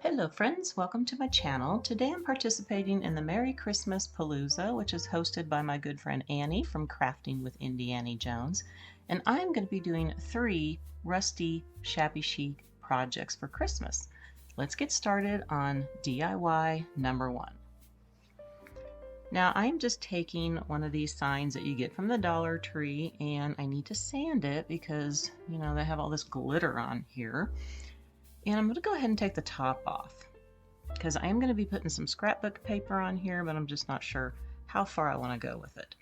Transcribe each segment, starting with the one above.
Hello friends, welcome to my channel. Today I'm participating in the Merry Christmas Palooza, which is hosted by my good friend Annie from Crafting with Annie Jones. And I'm going to be doing 3 rusty, shabby chic projects for Christmas. Let's get started on DIY number 1. Now I'm just taking one of these signs that you get from the Dollar Tree, and I need to sand it because, you know, they have all this glitter on here. And I'm going to go ahead and take the top off because I am going to be putting some scrapbook paper on here, but I'm just not sure how far I want to go with it.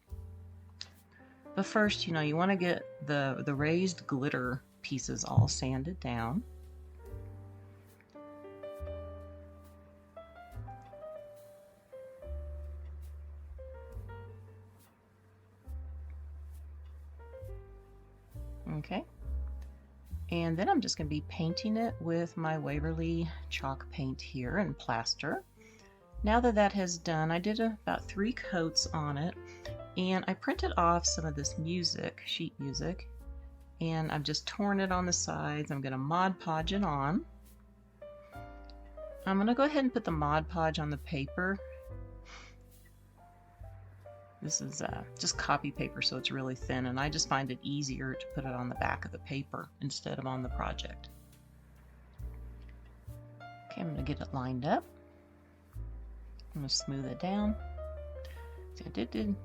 But first, you know, you want to get the raised glitter pieces all sanded down. Okay. And then I'm just going to be painting it with my Waverly chalk paint here and plaster. Now that that has done, I did about 3 coats on it, and I printed off some of this music, sheet music, and I've just torn it on the sides. I'm going to Mod Podge it on. I'm going to go ahead and put the Mod Podge on the paper. This is just copy paper, so it's really thin, and I just find it easier to put it on the back of the paper instead of on the project. Okay, I'm going to get it lined up. I'm going to smooth it down. See, I didn't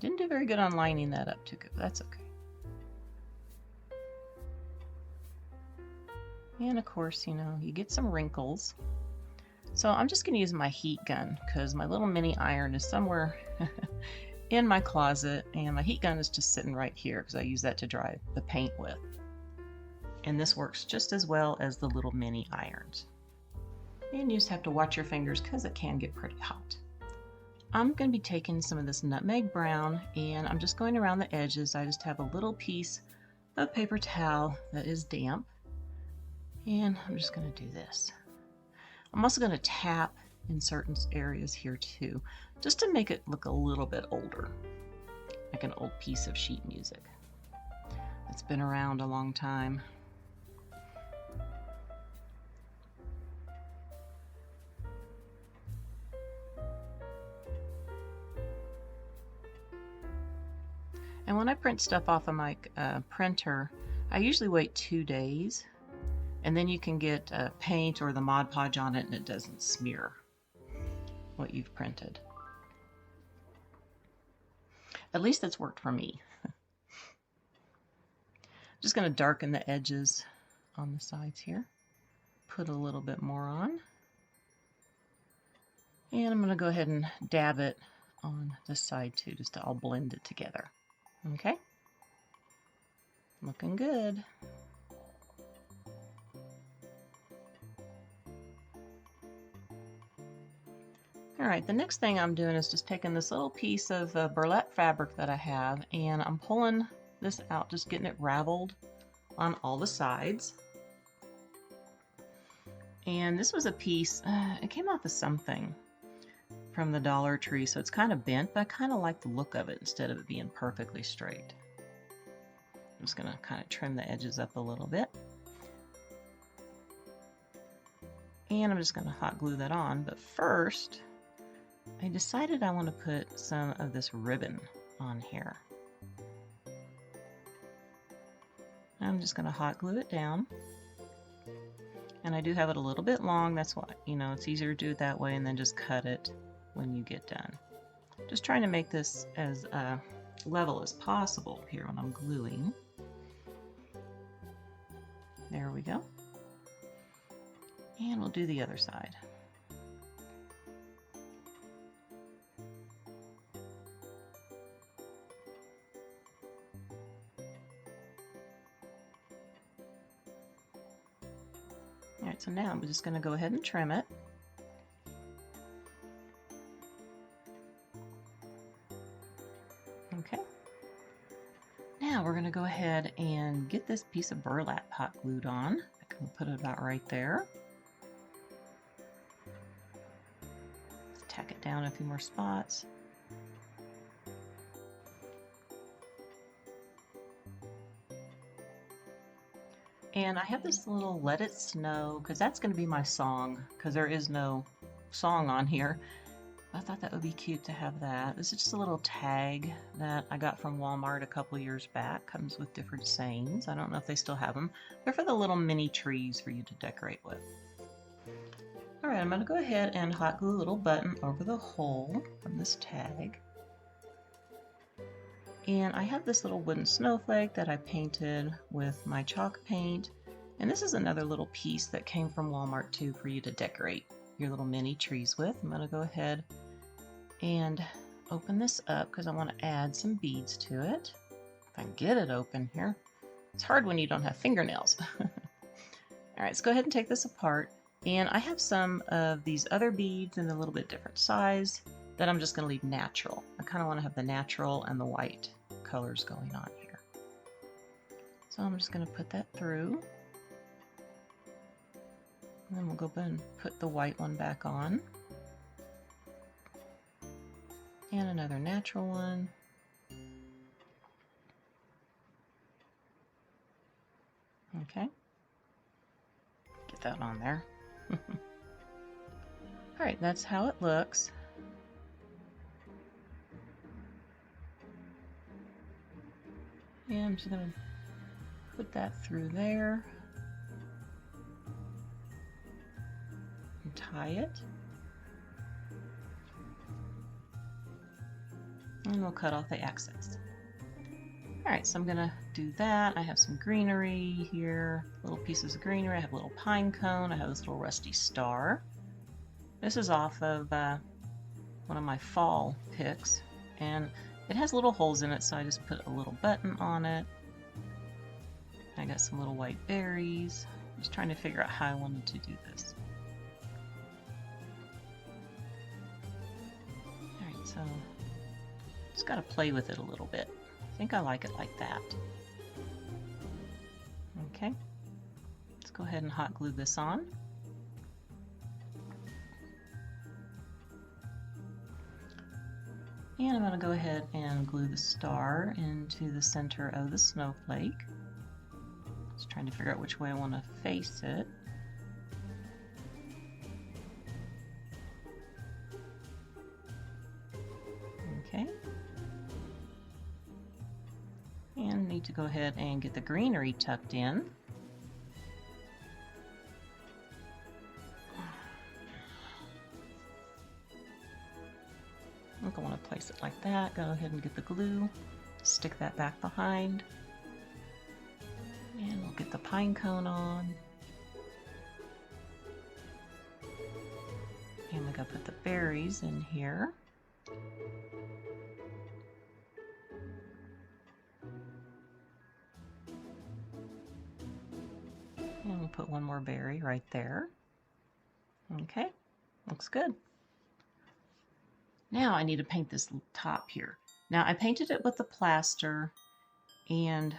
do very good on lining that up too good, but that's okay. And of course, you know, you get some wrinkles. So I'm just going to use my heat gun because my little mini iron is somewhere in my closet, and my heat gun is just sitting right here because I use that to dry the paint with. And this works just as well as the little mini irons. And you just have to watch your fingers because it can get pretty hot. I'm going to be taking some of this nutmeg brown, and I'm just going around the edges. I just have a little piece of paper towel that is damp, and I'm just going to do this. I'm also going to tap in certain areas here too, just to make it look a little bit older, like an old piece of sheet music that's been around a long time. And when I print stuff off of my printer, I usually wait 2 days. And then you can get paint or the Mod Podge on it, and it doesn't smear what you've printed. At least it's worked for me. Just going to darken the edges on the sides here. Put a little bit more on. And I'm going to go ahead and dab it on this side too, just to all blend it together. Okay? Looking good. Alright, the next thing I'm doing is just taking this little piece of burlap fabric that I have, and I'm pulling this out, just getting it raveled on all the sides. And this was a piece, it came off of something from the Dollar Tree, so it's kind of bent, but I kind of like the look of it instead of it being perfectly straight. I'm just going to kind of trim the edges up a little bit. And I'm just going to hot glue that on, but first, I decided I want to put some of this ribbon on here. I'm just going to hot glue it down. And I do have it a little bit long, that's why, you know, it's easier to do it that way and then just cut it when you get done. Just trying to make this as level as possible here when I'm gluing. There we go. And we'll do the other side. Alright, so now I'm just going to go ahead and trim it. Okay. Now we're going to go ahead and get this piece of burlap hot glued on. I can put it about right there. Let's tack it down a few more spots. And I have this little Let It Snow, because that's going to be my song, because there is no song on here. I thought that would be cute to have that. This is just a little tag that I got from Walmart a couple years back. Comes with different sayings. I don't know if they still have them. They're for the little mini trees for you to decorate with. Alright, I'm going to go ahead and hot glue a little button over the hole from this tag. And I have this little wooden snowflake that I painted with my chalk paint. And this is another little piece that came from Walmart too for you to decorate your little mini trees with. I'm going to go ahead and open this up because I want to add some beads to it. If I can get it open here. It's hard when you don't have fingernails. Alright, let's go ahead and take this apart. And I have some of these other beads in a little bit different size that I'm just going to leave natural. I kind of want to have the natural and the white colors going on here. So I'm just going to put that through. And then we'll go ahead and put the white one back on. And another natural one. Okay. Get that on there. Alright, that's how it looks. And I'm just going to put that through there. And tie it. And we'll cut off the excess. Alright, so I'm going to do that. I have some greenery here, little pieces of greenery. I have a little pine cone. I have this little rusty star. This is off of one of my fall picks, and it has little holes in it, so I just put a little button on it. I got some little white berries. I'm just trying to figure out how I wanted to do this. Alright, so just got to play with it a little bit. I think I like it like that. Okay, let's go ahead and hot glue this on. And I'm going to go ahead and glue the star into the center of the snowflake. Just trying to figure out which way I want to face it. Okay. And need to go ahead and get the greenery tucked in. I think I want to place it like that. Go ahead and get the glue. Stick that back behind. And we'll get the pine cone on. And we gotta put the berries in here. And we'll put one more berry right there. Okay, looks good. Now I need to paint this top here. Now I painted it with the plaster, and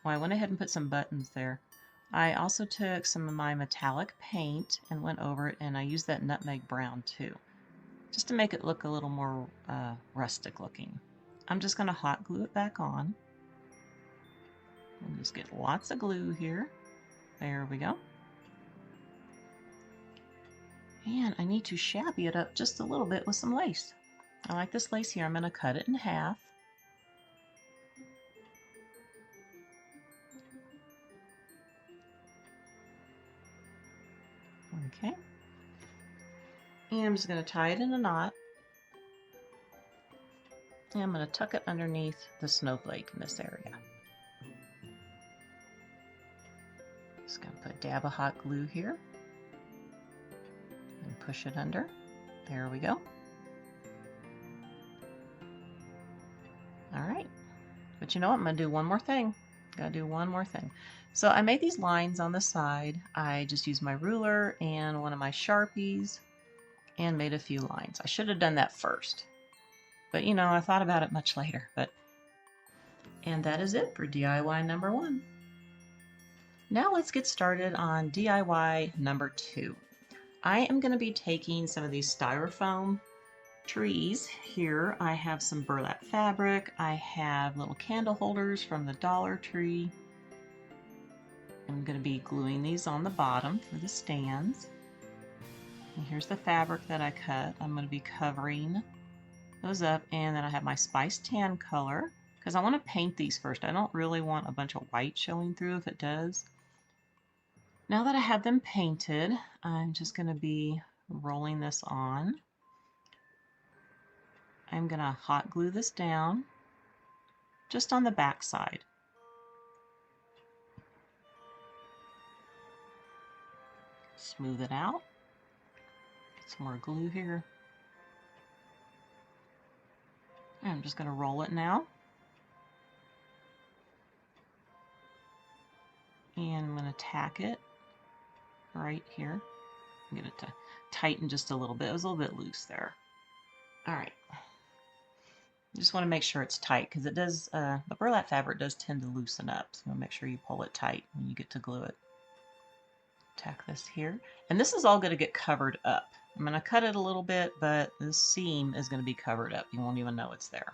well, I went ahead and put some buttons there. I also took some of my metallic paint and went over it, and I used that nutmeg brown too, just to make it look a little more rustic looking. I'm just going to hot glue it back on. And just get lots of glue here. There we go. And I need to shabby it up just a little bit with some lace. I like this lace here. I'm going to cut it in half. Okay. And I'm just going to tie it in a knot. And I'm going to tuck it underneath the snowflake in this area. Just going to put a dab of hot glue here. And push it under. There we go. Alright. But you know what? I'm going to do one more thing. Gotta do one more thing. So I made these lines on the side. I just used my ruler and one of my Sharpies and made a few lines. I should have done that first. But you know, I thought about it much later. And that is it for DIY number 1. Now let's get started on DIY number 2. I am going to be taking some of these styrofoam trees here. I have some burlap fabric. I have little candle holders from the Dollar Tree. I'm going to be gluing these on the bottom for the stands. And here's the fabric that I cut. I'm going to be covering those up, and then I have my Spice Tan color because I want to paint these first. I don't really want a bunch of white showing through if it does. Now that I have them painted, I'm just going to be rolling this on. I'm going to hot glue this down just on the back side. Smooth it out. Get some more glue here. I'm just going to roll it now. And I'm going to tack it right here. Get it to tighten just a little bit. It was a little bit loose there. All right. You just want to make sure it's tight because it does, the burlap fabric does tend to loosen up. So make sure you pull it tight when you get to glue it. Tack this here. And this is all going to get covered up. I'm going to cut it a little bit, but this seam is going to be covered up. You won't even know it's there.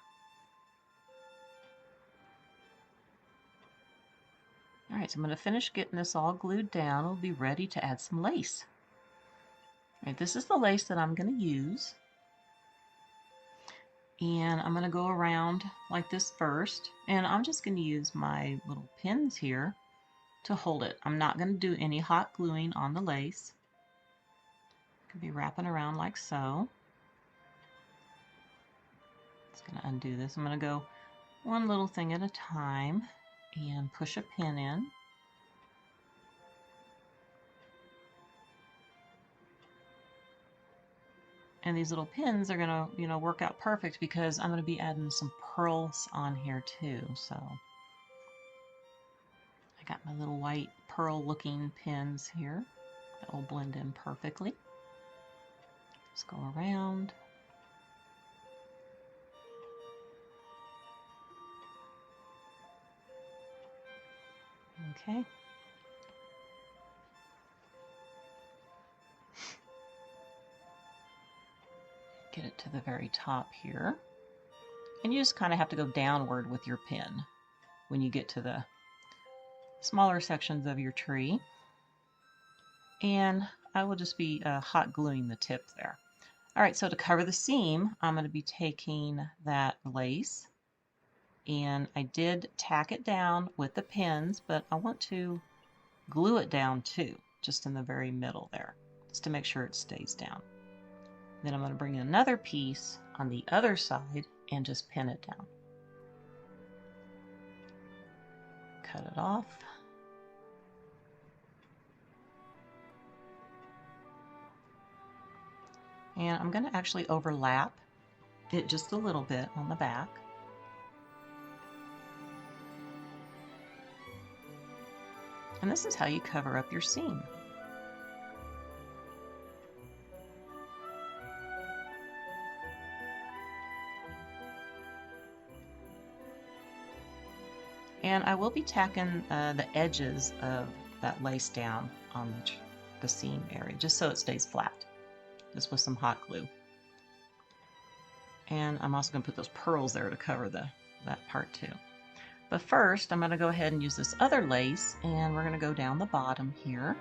All right, so I'm going to finish getting this all glued down. We'll be ready to add some lace. All right, this is the lace that I'm going to use. And I'm going to go around like this first. And I'm just going to use my little pins here to hold it. I'm not going to do any hot gluing on the lace. Could be wrapping around like so. Just going to undo this. I'm going to go one little thing at a time and push a pin in. And these little pins are going to, work out perfect because I'm going to be adding some pearls on here too. So I got my little white pearl looking pins here that will blend in perfectly. Just go around. Okay. Get it to the very top here. And you just kind of have to go downward with your pin when you get to the smaller sections of your tree. And I will just be hot gluing the tip there. All right, so to cover the seam, I'm going to be taking that lace, and I did tack it down with the pins, but I want to glue it down too, just in the very middle there, just to make sure it stays down. Then I'm going to bring another piece on the other side and just pin it down. Cut it off. And I'm going to actually overlap it just a little bit on the back. And this is how you cover up your seam. And I will be tacking the edges of that lace down on the seam area, just so it stays flat, just with some hot glue. And I'm also going to put those pearls there to cover that part too. But first, I'm going to go ahead and use this other lace, and we're going to go down the bottom here.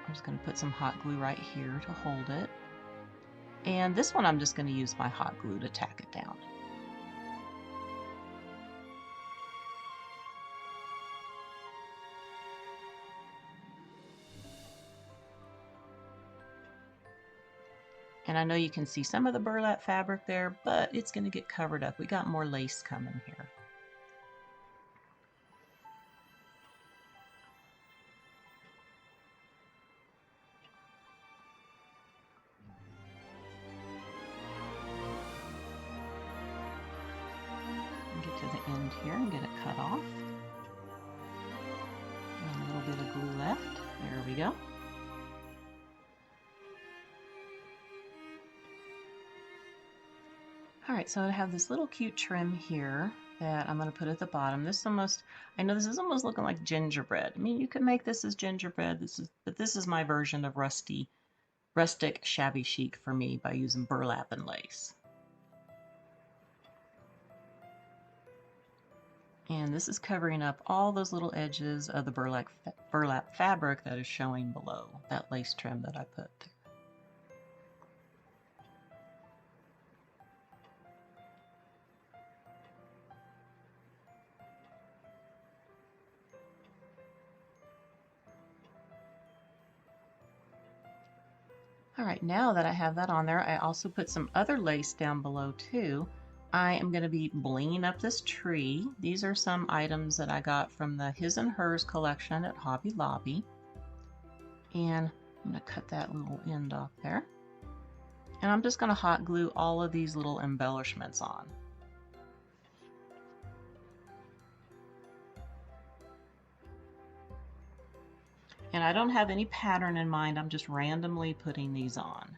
I'm just going to put some hot glue right here to hold it. And this one, I'm just going to use my hot glue to tack it down. And I know you can see some of the burlap fabric there, but it's going to get covered up. We got more lace coming here. Get to the end here and get it cut off. And a little bit of glue left. There we go. All right, so I have this little cute trim here that I'm going to put at the bottom. I know this is almost looking like gingerbread. I mean, you could make this as gingerbread, but this is my version of rustic shabby chic for me by using burlap and lace. And this is covering up all those little edges of the burlap fabric that is showing below that lace trim that I put there. All right, now that I have that on there, I also put some other lace down below too. I am going to be blinging up this tree. These are some items that I got from the His and Hers collection at Hobby Lobby. And I'm going to cut that little end off there. And I'm just going to hot glue all of these little embellishments on. And I don't have any pattern in mind, I'm just randomly putting these on.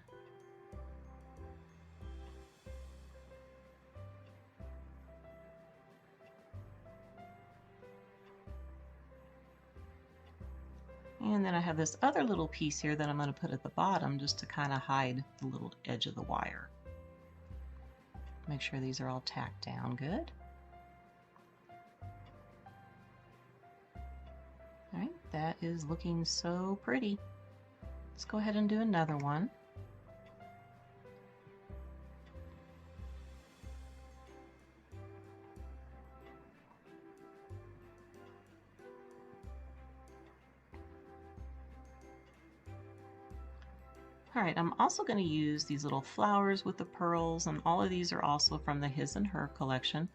And then I have this other little piece here that I'm going to put at the bottom just to kind of hide the little edge of the wire. Make sure these are all tacked down good. All right, that is looking so pretty. Let's go ahead and do another one. All right, I'm also going to use these little flowers with the pearls, and all of these are also from the His and Her collection.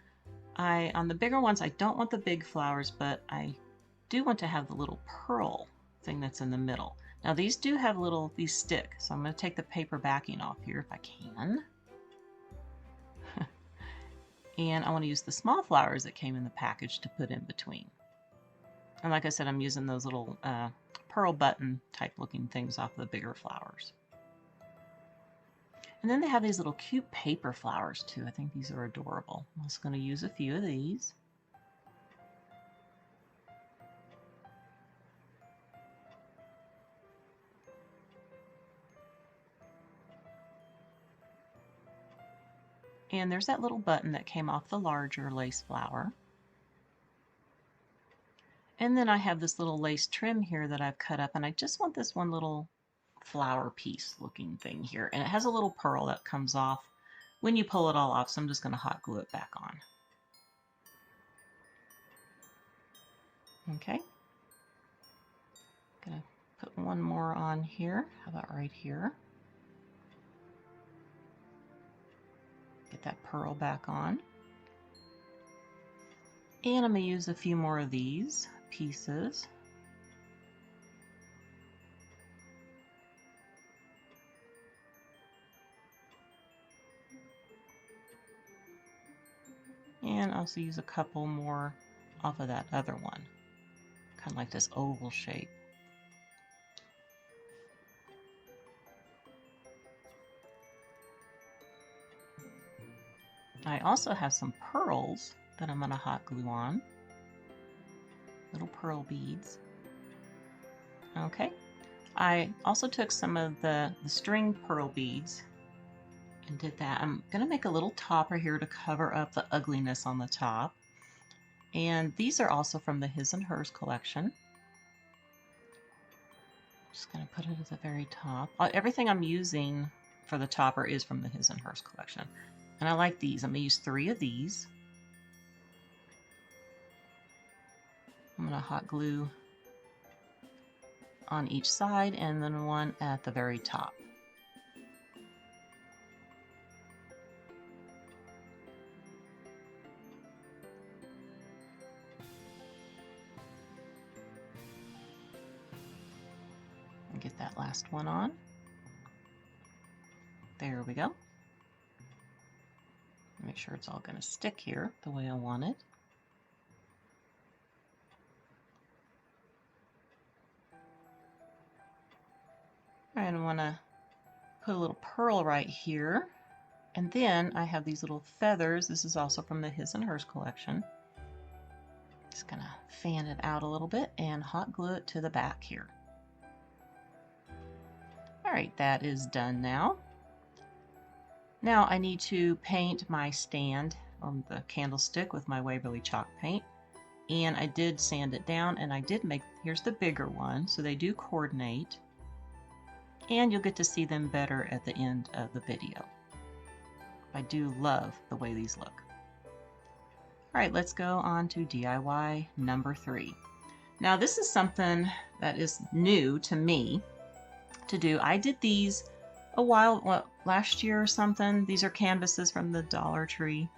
On the bigger ones, I don't want the big flowers, but I do want to have the little pearl thing that's in the middle. Now these do have these stick, so I'm going to take the paper backing off here if I can. And I want to use the small flowers that came in the package to put in between. And like I said, I'm using those little pearl button type looking things off the bigger flowers. And then they have these little cute paper flowers too. I think these are adorable. I'm also going to use a few of these. And there's that little button that came off the larger lace flower. And then I have this little lace trim here that I've cut up, and I just want this one little flower piece looking thing here. And it has a little pearl that comes off when you pull it all off, so I'm just going to hot glue it back on. Okay. Gonna put one more on here. How about right here? Get that pearl back on. And I'm going to use a few more of these pieces. And also use a couple more off of that other one. Kind of like this oval shape. I also have some pearls that I'm going to hot glue on. Little pearl beads. Okay. I also took some of the string pearl beads and did that. I'm going to make a little topper here to cover up the ugliness on the top. And these are also from the His and Hers collection. Just going to put it at the very top. Everything I'm using for the topper is from the His and Hers collection. And I like these. I'm going to use 3 of these. I'm going to hot glue on each side and then one at the very top. And get that last one on. There we go. Make sure it's all going to stick here the way I want it. All right, I want to put a little pearl right here. And then I have these little feathers. This is also from the His and Hers collection. Just going to fan it out a little bit and hot glue it to the back here. All right, that is done now. Now I need to paint my stand on the candlestick with my Waverly chalk paint. and I did sand it down, and I did make, here's the bigger one, so they do coordinate, and you'll get to see them better at the end of the video. I do love the way these look. All right, let's go on to DIY number 3. Now this is something that is new to me to do. I did these a while, last year or something. These are canvases from the Dollar Tree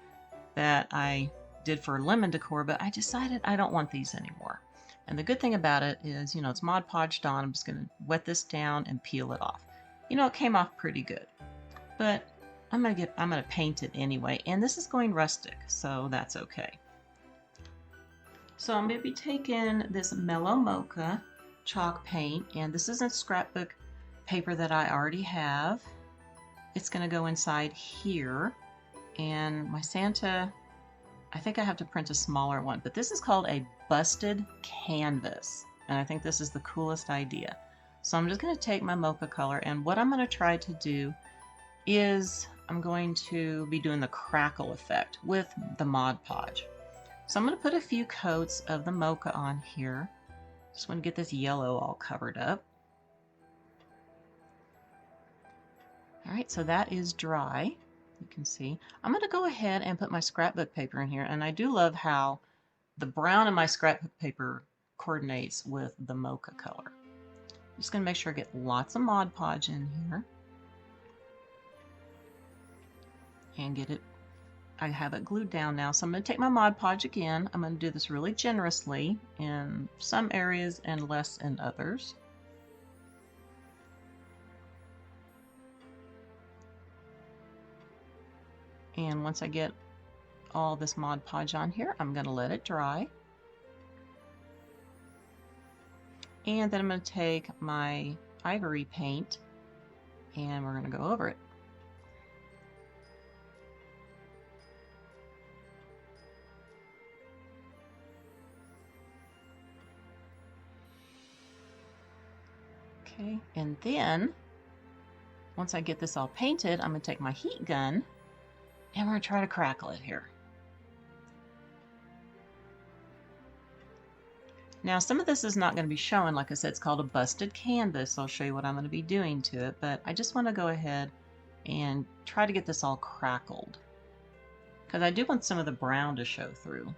that I did for lemon decor, but I decided I don't want these anymore. And the good thing about it is, you know, it's Mod Podged on. I'm just going to wet this down and peel it off. You know, it came off pretty good, but I'm going to paint it anyway. And this is going rustic, so that's okay. So I'm going to be taking this Mellow Mocha chalk paint, and this is a scrapbook paper that I already have. It's going to go inside here, and my Santa, I think I have to print a smaller one, but this is called a busted canvas, and I think this is the coolest idea. So I'm just going to take my mocha color, and what I'm going to try to do is I'm going to be doing the crackle effect with the Mod Podge. So I'm going to put a few coats of the mocha on here. Just want to get this yellow all covered up. All right, so that is dry. You can see. I'm going to go ahead and put my scrapbook paper in here, and I do love how the brown in my scrapbook paper coordinates with the mocha color. I'm just going to make sure I get lots of Mod Podge in here and get it. I have it glued down now, so I'm going to take my Mod Podge again. I'm going to do this really generously in some areas and less in others. And once I get all this Mod Podge on here, I'm going to let it dry. And then I'm going to take my ivory paint and we're going to go over it. Okay, and then once I get this all painted, I'm going to take my heat gun and we're going to try to crackle it here. Now some of this is not going to be showing. Like I said, it's called a busted canvas. I'll show you what I'm going to be doing to it, but I just want to go ahead and try to get this all crackled because I do want some of the brown to show through.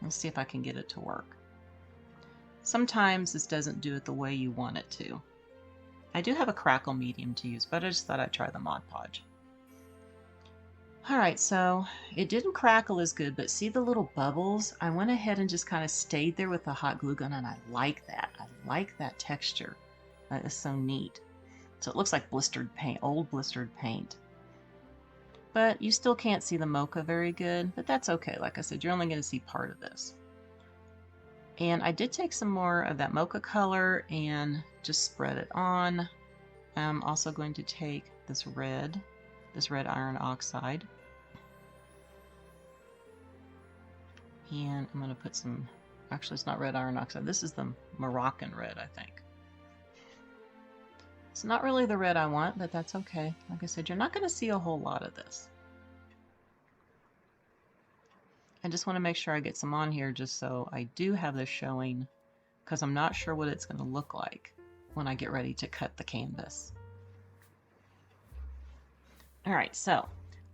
Let's see if I can get it to work. Sometimes this doesn't do it the way you want it to. I do have a crackle medium to use, but I just thought I'd try the Mod Podge. Alright, so it didn't crackle as good, but see the little bubbles? I went ahead and just kind of stayed there with the hot glue gun, and I like that. I like that texture. That is so neat. So it looks like blistered paint, old blistered paint. But you still can't see the mocha very good, but that's okay. Like I said, you're only going to see part of this. And I did take some more of that mocha color and just spread it on. I'm also going to take this red iron oxide. And I'm going to put some, actually it's not red iron oxide, this is the Moroccan red, I think. It's not really the red I want, but that's okay. Like I said, you're not going to see a whole lot of this. I just want to make sure I get some on here just so I do have this showing, because I'm not sure what it's going to look like when I get ready to cut the canvas. Alright, so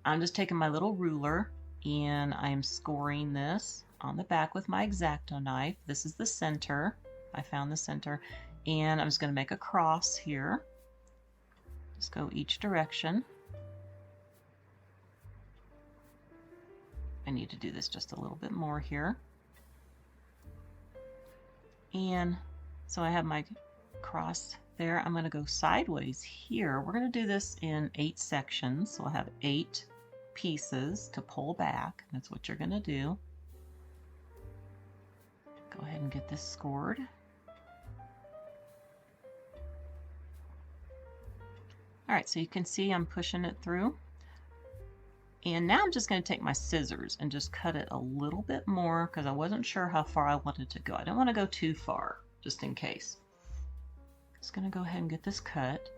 I'm just taking my little ruler and I'm scoring this on the back with my X-Acto knife. This is the center. I found the center. And I'm just going to make a cross here. Just go each direction. I need to do this just a little bit more here. And so I have my cross there. I'm going to go sideways here. We're going to do this in 8 sections. So I'll have 8 pieces to pull back. That's what you're going to do. Go ahead and get this scored. Alright, so you can see I'm pushing it through. And now I'm just going to take my scissors and just cut it a little bit more because I wasn't sure how far I wanted to go. I don't want to go too far, just in case. Just going to go ahead and get this cut.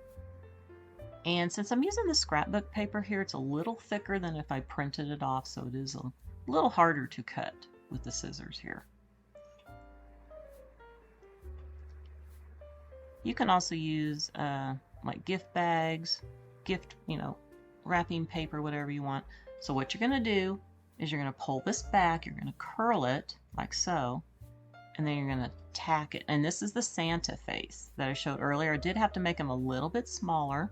And since I'm using the scrapbook paper here, it's a little thicker than if I printed it off, so it is a little harder to cut with the scissors here. You can also use like gift bags, wrapping paper, whatever you want. So what you're going to do is you're going to pull this back, you're going to curl it like so, and then you're going to tack it. And this is the Santa face that I showed earlier. I did have to make him a little bit smaller.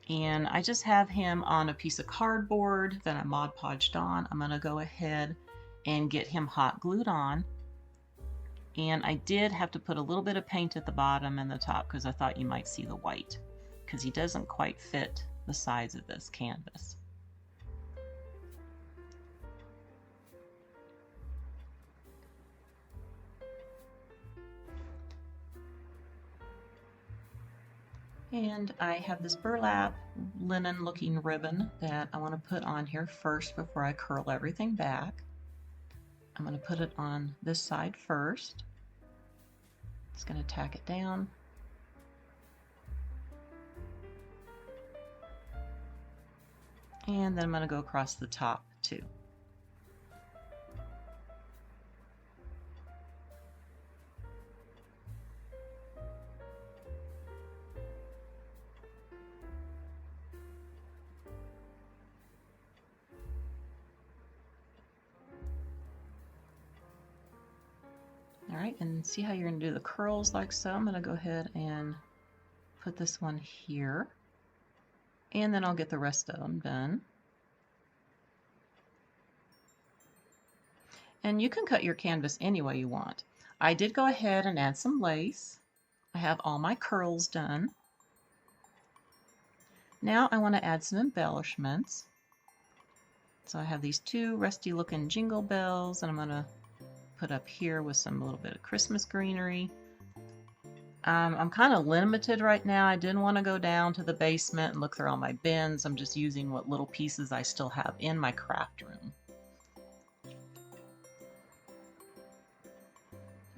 And I just have him on a piece of cardboard that I Mod Podged on. I'm going to go ahead and get him hot glued on. And I did have to put a little bit of paint at the bottom and the top because I thought you might see the white, because he doesn't quite fit the size of this canvas. And I have this burlap linen looking ribbon that I want to put on here first before I curl everything back. I'm going to put it on this side first. Just going to tack it down. And then I'm going to go across the top too. Alright, and see how you're going to do the curls like so. I'm going to go ahead and put this one here, and then I'll get the rest of them done. And you can cut your canvas any way you want. I did go ahead and add some lace. I have all my curls done. Now I want to add some embellishments. So I have these two rusty looking jingle bells, and I'm going to put up here with some little bit of Christmas greenery. I'm kind of limited right now. I didn't want to go down to the basement and look through all my bins. I'm just using what little pieces I still have in my craft room.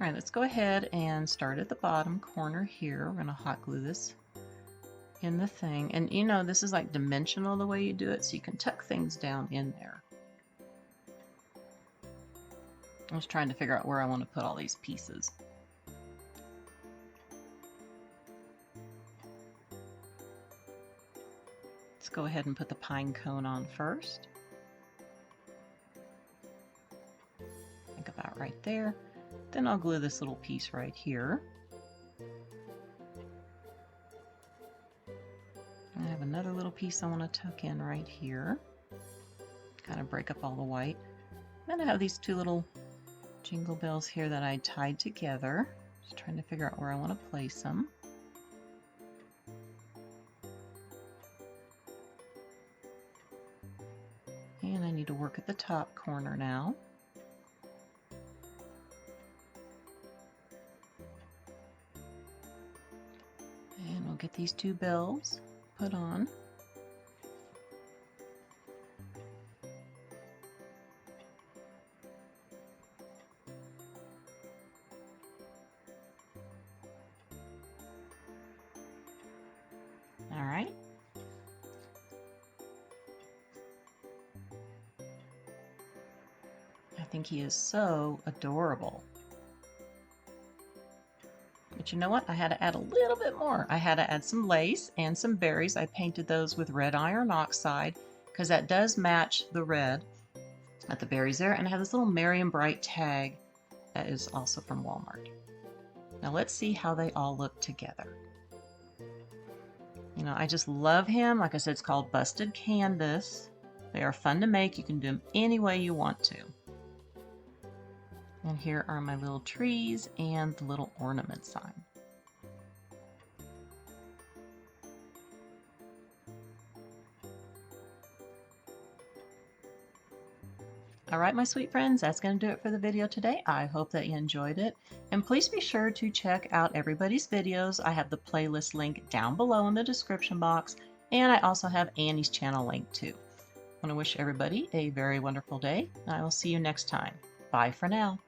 All right, let's go ahead and start at the bottom corner here. We're going to hot glue this in the thing. And you know, this is like dimensional the way you do it, so you can tuck things down in there. I was trying to figure out where I want to put all these pieces. Let's go ahead and put the pine cone on first. I think about right there. Then I'll glue this little piece right here. I have another little piece I want to tuck in right here. Kind of break up all the white. Then I have these two little jingle bells here that I tied together. Just trying to figure out where I want to place them. And I need to work at the top corner now. And we'll get these two bells put on. All right. I think he is so adorable. But you know what? I had to add a little bit more. I had to add some lace and some berries. I painted those with red iron oxide because that does match the red at the berries there. And I have this little Merry and Bright tag that is also from Walmart. Now let's see how they all look together. You know, I just love him. Like I said, it's called Busted Canvas. They are fun to make. You can do them any way you want to. And here are my little trees and the little ornament sign. All right, my sweet friends, that's going to do it for the video today. I hope that you enjoyed it. And please be sure to check out everybody's videos. I have the playlist link down below in the description box. And I also have Annie's channel link too. I want to wish everybody a very wonderful day. And I will see you next time. Bye for now.